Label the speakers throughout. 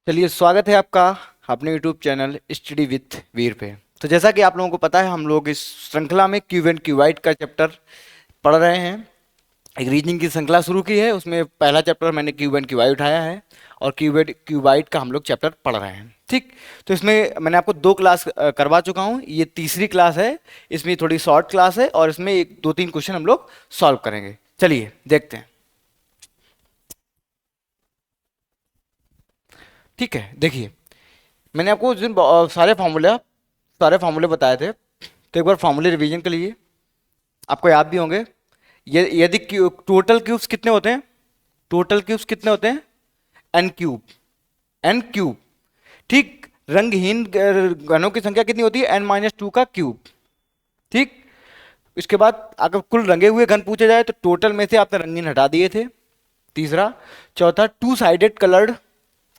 Speaker 1: चलिए, स्वागत है आपका अपने यूट्यूब चैनल स्टडी विथ वीर पे। तो जैसा कि आप लोगों को पता है, हम लोग इस श्रृंखला में क्यूब एंड क्यूबाइट का चैप्टर पढ़ रहे हैं। एक रीजनिंग की श्रृंखला शुरू की है, उसमें पहला चैप्टर मैंने क्यूब एंड क्यूबाइट उठाया है और क्यूब एंड क्यूबाइट का हम लोग चैप्टर पढ़ रहे हैं। ठीक, तो इसमें मैंने आपको 2 क्लास करवा चुका हूँ, ये तीसरी क्लास है। इसमें थोड़ी शॉर्ट क्लास है और इसमें 1 2 3 क्वेश्चन हम लोग सॉल्व करेंगे। चलिए देखते हैं। ठीक है, देखिए, मैंने आपको उस दिन सारे फार्मूले बताए थे, तो एक बार फार्मूले रिवीजन के लिए आपको याद भी होंगे। ये यदि टोटल क्यूब्स कितने होते हैं? टोटल क्यूब्स कितने होते हैं? N cube. N cube. ठीक, रंगहीन घनों की संख्या कितनी होती है? n-2 का क्यूब। ठीक, इसके बाद अगर कुल रंगे हुए घन पूछे जाए तो टोटल में से आपने रंगीन हटा दिए थे, तीसरा। चौथा, 2 साइडेड कलर्ड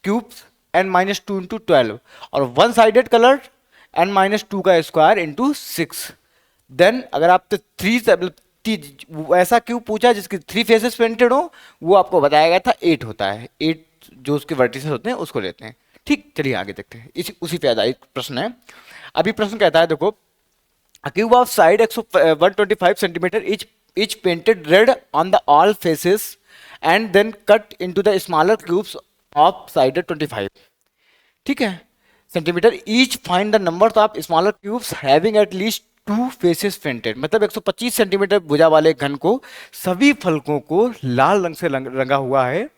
Speaker 1: क्यूब्स n-2 × 12 और 1 साइडेड कलर्ड n-2 का स्क्वायर इंटू 6। देन अगर आप ऐसा क्यूब पूछा जिसकी 3 फेसेस पेंटेड हो, वो आपको बताया गया था 8 होता है। 8 जो उसके वर्टिसेस होते हैं उसको लेते हैं। ठीक, चलिए आगे देखते हैं। इसी उसी पे आधारित प्रश्न है। अभी प्रश्न कहता है, देखो, a cube of side 125 centimeter each painted red on the all faces and then cut into the smaller cubes of side 25। ठीक है, centimetre each find the number of smaller cubes having at least 2 faces painted. मतलब 125 centimetre भुजा वाले घन को सभी फलकों को लाल रंग से रंगा हुआ है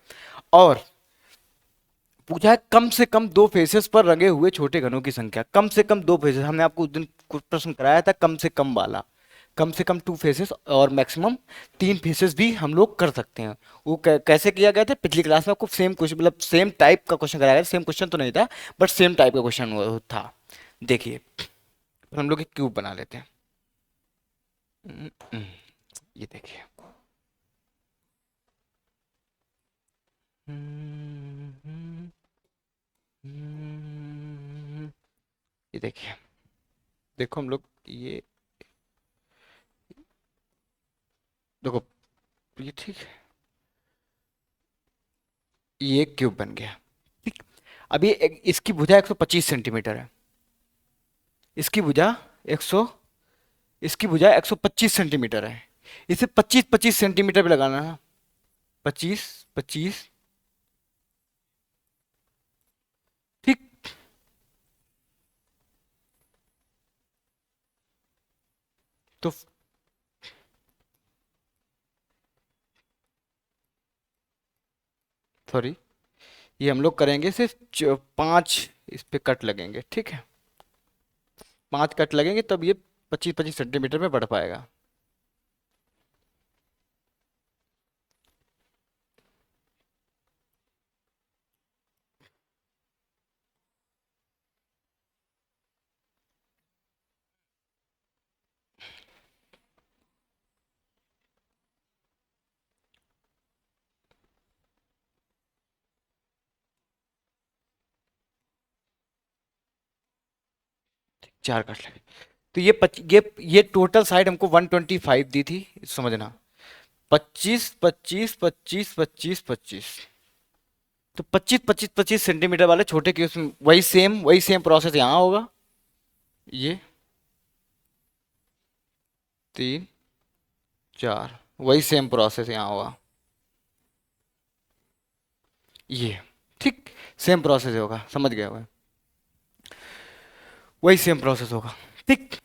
Speaker 1: और पूछा है कम से कम 2 फेसेस पर रंगे हुए छोटे घनों की संख्या। कम से कम 2 फेसेस, हमने आपको उस दिन कुछ प्रश्न कराया था कम से कम वाला। कम से कम 2 फेसेस और मैक्सिमम 3 फेसेस भी हम लोग कर सकते हैं। वो कैसे किया गया था पिछली क्लास में, आपको सेम क्वेश्चन, मतलब सेम टाइप का क्वेश्चन कराया गया। सेम क्वेश्चन तो नहीं था, बट सेम टाइप का क्वेश्चन था। देखिए, हम लोग एक क्यूब बना लेते हैं। ये देखिए, ये देखिए, देखो हम लोग ये देखो, ये ठीक है, ये क्यूब बन गया। ठीक, अभी इसकी भुजा 125 सेंटीमीटर है। इसकी भुजा 100 इसकी भुजा 125 सेंटीमीटर है। इसे 25-25 सेंटीमीटर पे लगाना है। 25-25। ठीक, तो सॉरी, ये हम लोग करेंगे सिर्फ 5 इस पे कट लगेंगे। ठीक है, 5 कट लगेंगे तब ये 25-25 सेंटीमीटर में बढ़ पाएगा। ठीक, 4 कट लगे। तो ये टोटल साइड हमको 125 दी थी, समझना। 25-25-25-25-25। तो 25-25-25 सेंटीमीटर वाले छोटे क्यूब्स में वही सेम प्रोसेस यहाँ होगा। ये 3 4 वही सेम प्रोसेस यहाँ होगा। ये ठीक, सेम प्रोसेस होगा, समझ गया हुआ, वही सेम प्रोसेस होगा। ठीक,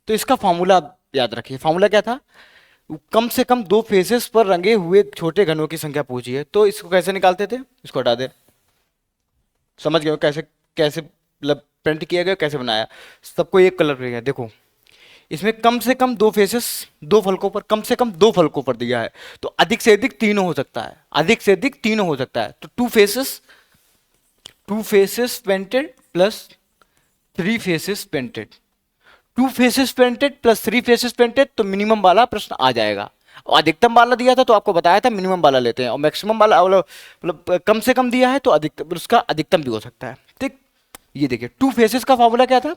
Speaker 1: तो इसका फॉर्मूला आप याद रखिए। फॉर्मूला क्या था? कम से कम 2 फेसेस पर रंगे हुए छोटे घनों की संख्या पूछी है, तो इसको कैसे निकालते थे? इसको हटा दे। समझ गए हो कैसे? कैसे मतलब प्रिंट किया गया, कैसे बनाया? सबको एक कलर किया गया। देखो, इसमें कम से कम 2 फेसेस, 2 फलकों पर, कम से कम 2 फलकों पर दिया है, तो अधिक से अधिक तीनों हो सकता है। अधिक से अधिक तीनों हो सकता है, तो 2 faces painted plus 3 faces painted. 2 faces painted plus 3 faces painted, तो मिनिमम वाला प्रश्न आ जाएगा। और अधिकतम वाला दिया था तो आपको बताया था मिनिमम वाला लेते हैं, और मैक्सिमम वाला मतलब कम से कम दिया है तो अधिकतम, उसका अधिकतम भी हो सकता है। ठीक, ये देखिए, 2 फेसेस का फॉर्मूला क्या था?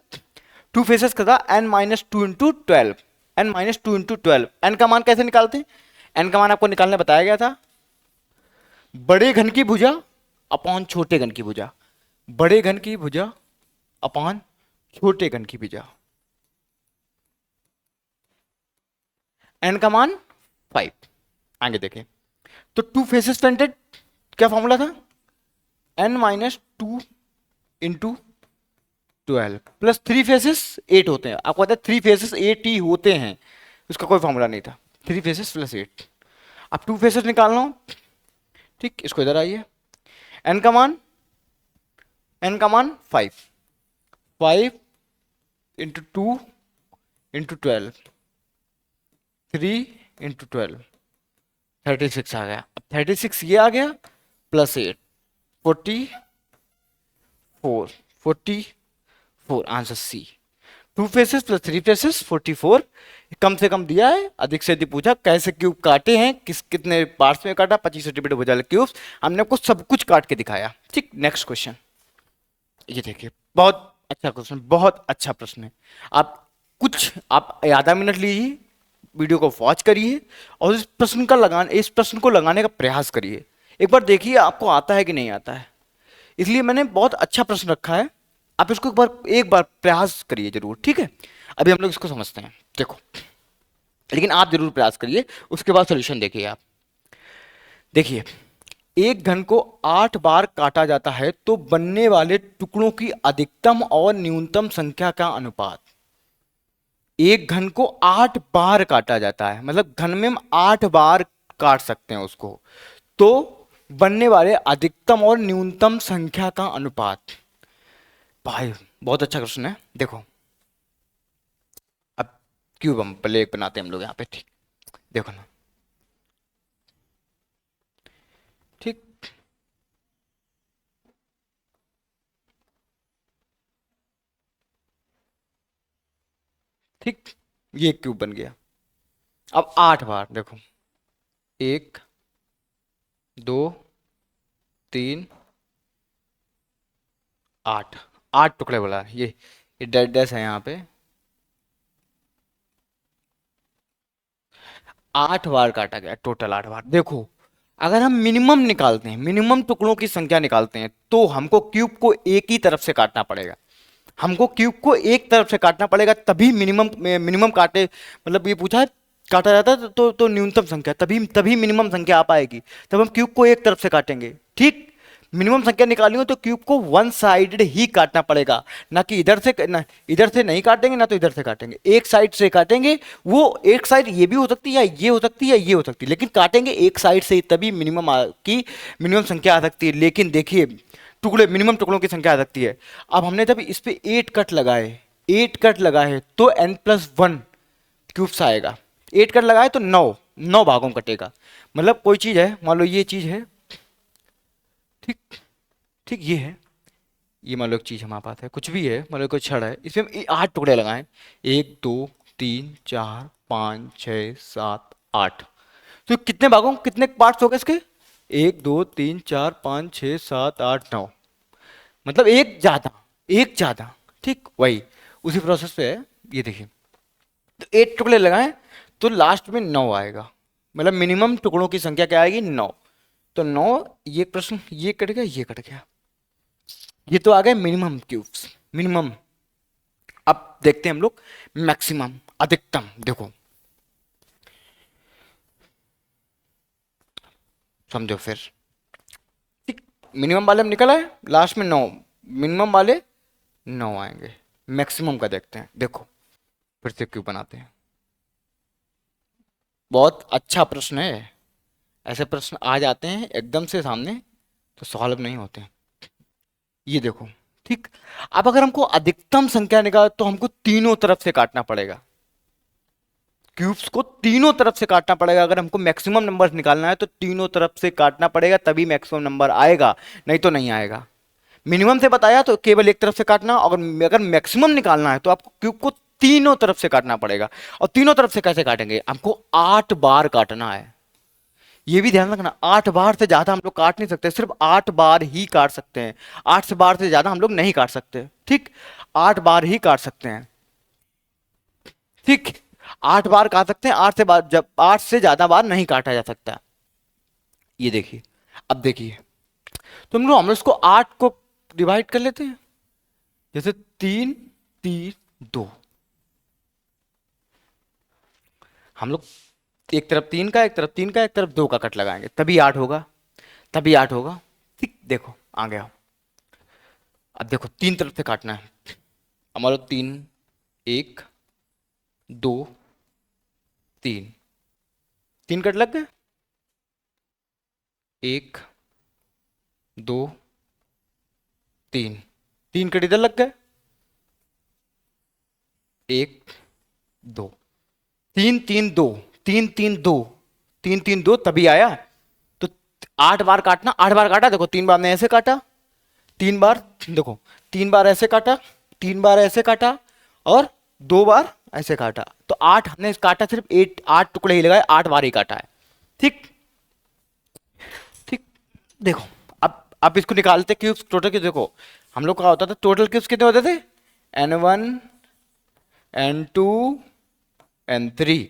Speaker 1: 2 फेसेस का था n-2 × 12। n-2 × 12, n का मान कैसे निकालते हैं? n का मान आपको निकालने बताया गया था, बड़े घन की भुजा अपॉन छोटे घन की भुजा। बड़े घन की भुजा अपान छोटे घन की भुजा, एन का मान 5। आगे देखें तो टू फेसेस पेंटेड क्या फॉर्मूला था, n minus two into 12 plus three faces 8 होते हैं। आपको पता है थ्री फेसेस 8 ही होते हैं, उसका कोई फॉर्मूला नहीं था। थ्री फेसेस प्लस 8, अब टू फेसेस निकालना हो, ठीक, इसको इधर आइए, n का मान 5, 5 इंटू 2 इंटू 12, 3 इंटू 12, 36 आ गया। अब 36 ये आ गया plus 8, 44, 44 answer C. Two faces plus three faces 44, कम से कम दिया है, अधिक से अधिक पूछा कैसे क्यूब काटे हैं, कितने पार्ट्स में काटा, 25 सेंटीमीटर भुजा क्यूब्स, हमने आपको सब कुछ काट के दिखाया। ठीक, नेक्स्ट क्वेश्चन ये देखिए, बहुत अच्छा क्वेश्चन, बहुत अच्छा प्रश्न है। आप आधा मिनट लीजिए, वीडियो को वॉच करिए और इस प्रश्न को लगाने का प्रयास करिए। एक बार देखिए आपको आता है कि नहीं आता है, इसलिए मैंने बहुत अच्छा प्रश्न रखा है। आप इसको एक बार प्रयास करिए जरूर, ठीक है। अभी हम लोग इसको समझते हैं, देखो, लेकिन आप जरूर प्रयास करिए, उसके बाद सॉल्यूशन देखिए। आप देखिए, एक घन को 8 बार काटा जाता है तो बनने वाले टुकड़ों की अधिकतम और न्यूनतम संख्या का अनुपात। एक घन को 8 बार काटा जाता है, मतलब घन में हम 8 बार काट सकते हैं उसको, तो बनने वाले अधिकतम और न्यूनतम संख्या का अनुपात। भाई बहुत अच्छा क्वेश्चन है। देखो अब क्यूब हम पहले एक बनाते हैं हम लोग यहाँ पे, ठीक, देखो ना, ठीक, ठीक, ये क्यूब बन गया। अब 8 बार देखो, 1 2 3 8, 8 टुकड़े बोला है। ये डेड डैश है यहाँ पे, 8 बार काटा गया, टोटल 8 बार। देखो अगर हम मिनिमम निकालते हैं, मिनिमम टुकड़ों की संख्या निकालते हैं, तो हमको क्यूब को एक ही तरफ से काटना पड़ेगा। हमको क्यूब को एक तरफ से काटना पड़ेगा, तभी मिनिमम मिनिमम काटे, मतलब ये पूछा है काटा जाता है तो न्यूनतम संख्या, तभी तभी मिनिमम संख्या आ पाएगी। तब हम क्यूब को एक तरफ से काटेंगे, ठीक। मिनिमम संख्या निकाली हो तो क्यूब को वन साइडेड ही काटना पड़ेगा, ना कि इधर से नहीं काटेंगे, ना तो इधर से काटेंगे, एक साइड से काटेंगे। वो एक साइड ये भी हो सकती है, ये हो सकती है, ये हो सकती है, लेकिन काटेंगे एक साइड से, तभी मिनिमम संख्या आ सकती है। लेकिन देखिए मिनिमम टुकड़ों की संख्या आ सकती है। अब हमने जब इस पे 8 कट लगाए तो n+1 क्यूब्स आएगा। 8 कट लगाए तो 9 भागों में कटेगा। मतलब कोई चीज है, मान लो ये चीज है, ठीक, ठीक, ये है, ये मान लो एक चीज हमारे पास है, कुछ भी है, मान लो कोई छड़ है, इसमें हम 8 टुकड़े लगाएं, 1 2 3 4 5 6 7 8, तो कितने भागों, कितने पार्ट्स हो गए इसके, 1 2 3 4 5 6 7 8 9, मतलब एक ज्यादा, ठीक, वही उसी प्रोसेस पे है। ये देखिए, तो 8 टुकड़े लगाएं तो लास्ट में 9 आएगा, मतलब मिनिमम टुकड़ों की संख्या क्या आएगी, 9। तो 9, ये प्रश्न ये कट गया, ये कट गया, ये तो आ गए मिनिमम क्यूब्स, मिनिमम। अब देखते हैं हम लोग मैक्सिमम, अधिकतम। देखो समझो फिर, ठीक, मिनिमम वाले हम निकल आए, लास्ट में 9, मिनिमम वाले 9 आएंगे। मैक्सिमम का देखते हैं, देखो फिर से क्यों बनाते हैं, बहुत अच्छा प्रश्न है। ऐसे प्रश्न आ जाते हैं एकदम से सामने तो सॉल्व नहीं होते हैं। ये देखो, ठीक, अब अगर हमको अधिकतम संख्या निकाल तो हमको तीनों तरफ से काटना पड़ेगा, क्यूब्स को तीनों तरफ से काटना पड़ेगा। अगर हमको मैक्सिमम नंबर निकालना है तो तीनों तरफ से काटना पड़ेगा, तभी मैक्सिमम नंबर आएगा, नहीं तो नहीं आएगा। मिनिमम से बताया तो केवल एक तरफ से काटना, अगर मैक्सिमम निकालना है तो आपको क्यूब को तीनों तरफ से काटना पड़ेगा। और तीनों तरफ से कैसे काटेंगे, हमको 8 बार काटना है, ये भी ध्यान रखना। 8 बार से ज्यादा हम लोग काट नहीं सकते, सिर्फ 8 बार ही काट सकते हैं, 8 से बार से ज्यादा हम लोग नहीं काट सकते, ठीक, 8 बार ही काट सकते हैं, ठीक, 8 बार काट सकते हैं, 8 से ज्यादा बार नहीं काटा जा सकता। ये देखिए, अब देखिए, तो हम लोग इसको 8 को डिवाइड कर लेते हैं, जैसे 3 3 2, हम लोग एक तरफ 3 का, एक तरफ 3 का, एक तरफ 2 का कट लगाएंगे, तभी 8 होगा, तभी 8 होगा। ठीक, देखो आ गया। अब देखो 3 तरफ से काटना है, हमारा 3 1 2 3, 3 कट लग गए, 1 2 3, 3 कट इधर लग गए, 1 2, 3 3 2, 3 3 2, 3 3 2, तभी आया। तो 8 बार काटना, 8 बार काटा, देखो 3 बार ने ऐसे काटा, 3 बार, देखो 3 बार ऐसे काटा, 3 बार ऐसे काटा, और 2 बार ऐसे काटा, तो 8 हमने काटा, सिर्फ 8 टुकड़े ही लगाए, 8 बार ही काटा है। ठीक ठीक, देखो अब इसको निकालते क्यूब्स, टोटल क्यूब्स। देखो हम लोग का होता था, टोटल क्यूब्स कितने होते थे, n1 n2 n3।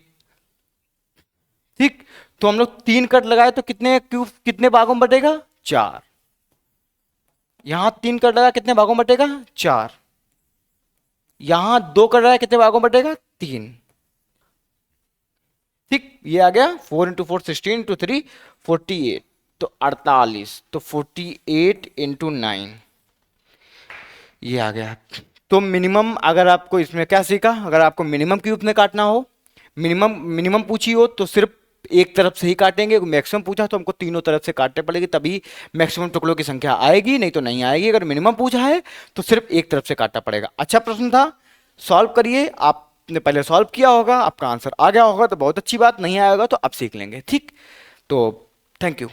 Speaker 1: ठीक, तो हम लोग 3 कट लगाए तो कितने क्यूब, कितने भागों में बटेगा, 4। यहां 3 कट लगा, कितने भागों में बटेगा, 4। यहां 2 कट लगा, कितने भागों में बटेगा, 3। ठीक, ये आ गया 4 इंटू 4 16 इंटू 3 48, तो 48, तो 48 इंटू 9 ये आ गया। तो मिनिमम, अगर आपको इसमें क्या सीखा, अगर आपको मिनिमम क्यूब में काटना हो, मिनिमम मिनिमम पूछी हो तो सिर्फ एक तरफ से ही काटेंगे, मैक्सिमम पूछा तो हमको तीनों तरफ से काटने पड़ेगी, तभी मैक्सिमम टुकड़ों की संख्या आएगी, नहीं तो नहीं आएगी। अगर मिनिमम पूछा है तो सिर्फ एक तरफ से काटना पड़ेगा। अच्छा प्रश्न था, सॉल्व करिए, आपने पहले सॉल्व किया होगा, आपका आंसर आ गया होगा तो बहुत अच्छी बात, नहीं आया होगा तो अब सीख लेंगे। ठीक, तो थैंक यू।